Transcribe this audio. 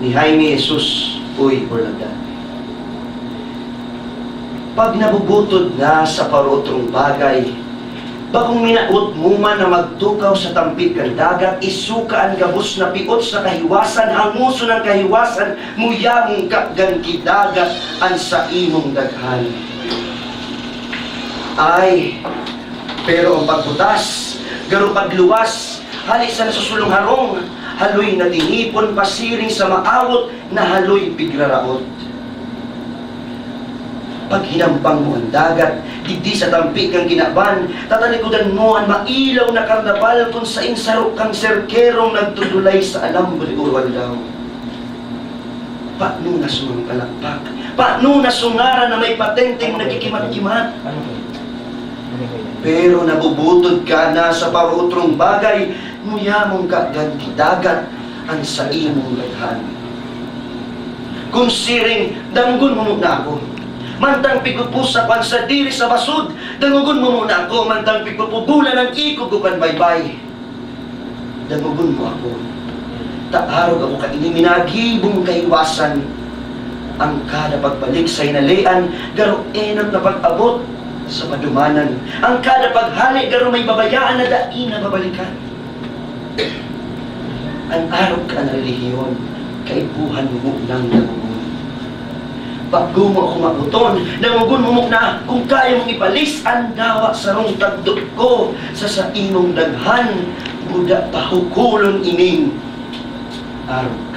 ni Jaime Jesus, uy, Orlando. Pag nabubutod na sa parotrong bagay, bakong minaot mo man na magtukaw sa tampik ng dagat, isuka ang gabos na piot sa kahiwasan, hanguso ng kahiwasan, muyamong kakgan kidagat, ang sa imong daghan. Ay, pero ang pagbutas, garo pagluwas, halis sa nasusulong harong, haloy na tinipon pasiring sa maawot, na haloy pigraraot. Pag hinampang mo ang dagat, digdi sa tampik kang ginaban, tatalikudan mo ang mailaw na karnabal kung sa insarok kang serkerong nagtutulay sa alambre urwal daw. Paano na sumang kalakpak? Paano na sungaran na may patenteng nagkikimat-kimat? Pero nabubutod ka na sa parutrong bagay, muyamong kaganti dagat ang sa imong laghan. Kung siring, damgon mo na ako. Mantang pigupo sa pansadiri sa basud, dangugon mo muna ako. Mantang pigupo bulan ang ikugukan baybay, dangugon mo ako. Taarog ako kainiminagibong kaiwasan, ang kada pagbalik sa inalian, garo enang na pag-abot sa padumanan. Ang kada paghali, garo may babayaan na daing na babalikan. Ang arog ka na relihiyon, kaibuhan mo ng dangugon. Bago mo ako mabuton, nangugon mo na kung kaya mong ipalis ang dawa sa rong tagdok ko sa imong daghan, buda pahukulon ining araw.